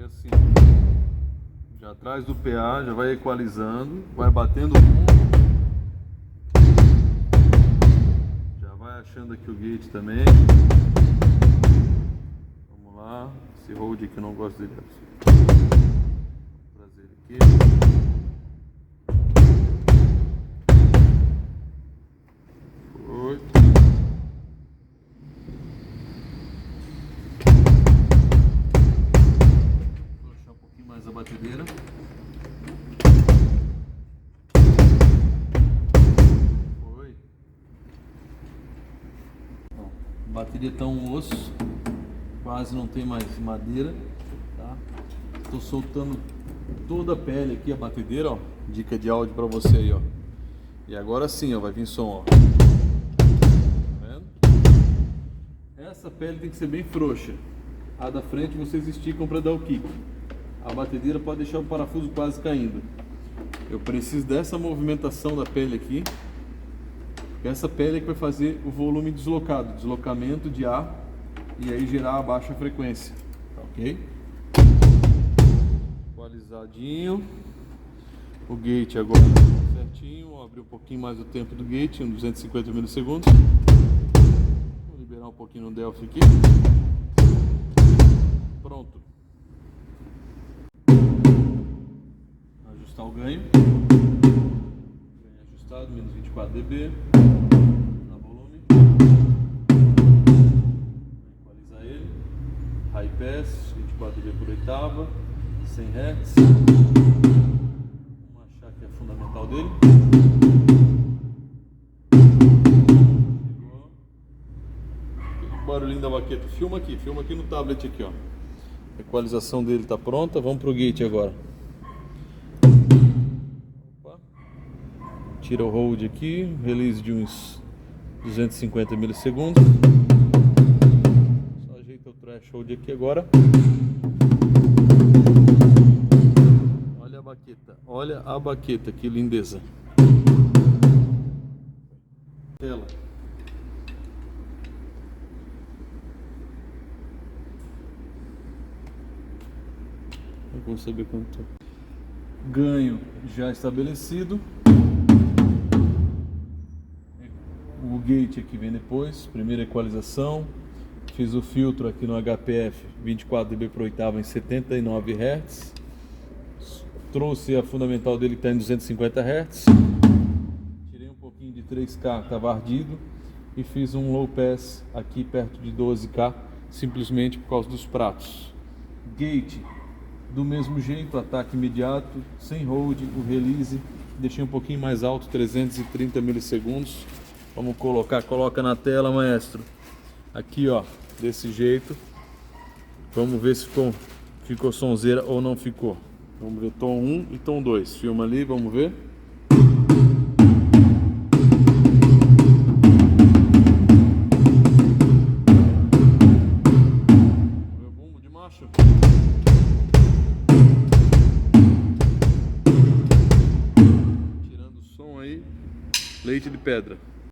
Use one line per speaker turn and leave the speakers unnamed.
assim, já atrás do PA, já vai equalizando, vai batendo o fundo, já vai achando aqui o gate também. Vamos lá, esse hold aqui eu não gosto dele. Vou trazer ele aqui. Foi. Vou puxar um pouquinho mais a batedeira. Foi. Bom, a bateria tá um osso, quase não tem mais madeira, tá? Estou soltando toda a pele aqui, a batedeira, ó. Dica de áudio para você aí, ó. E agora sim, ó, vai vir som, ó. Tá vendo? Essa pele tem que ser bem frouxa. A da frente vocês esticam para dar o kick. A batedeira pode deixar o parafuso quase caindo. Eu preciso dessa movimentação da pele aqui, porque essa pele é que vai fazer o volume deslocado, deslocamento de ar, e aí gerar a baixa frequência, tá ok? Equalizadinho. O gate agora certinho. Vou abrir um pouquinho mais o tempo do gate, uns 250 milissegundos. Vou liberar um pouquinho no Delphi aqui. Pronto. Ajustar o ganho. Ganho ajustado, menos 24 dB. Dá volume. Equalizar ele. High pass, 24 dB por oitava. 100 Hz. Vamos achar que é fundamental dele. Chegou. O barulhinho da baqueta. Filma aqui no tablet aqui, ó. A equalização dele está pronta. Vamos pro gate agora. Opa. Tira o hold aqui, release de uns 250 milissegundos. Só ajeita o threshold aqui agora. Olha a baqueta, que lindeza. Tela. Vou saber quanto. Ganho já estabelecido. O gate aqui vem depois. Primeira equalização. Fiz o filtro aqui no HPF 24 dB por oitava em 79 Hz. Trouxe a fundamental dele que está em 250 Hz. Tirei um pouquinho de 3K que estava ardido. E fiz um low pass aqui perto de 12K. Simplesmente por causa dos pratos. Gate do mesmo jeito, ataque imediato, sem hold, o release. Deixei um pouquinho mais alto, 330 milissegundos. Vamos colocar, coloca na tela, maestro. Aqui, ó, desse jeito. Vamos ver se ficou sonzeira ou não ficou. Vamos ver tom 1 e tom 2. Filma ali, vamos ver. Vamos ver o bumbo de macho. Tirando o som aí, leite de pedra.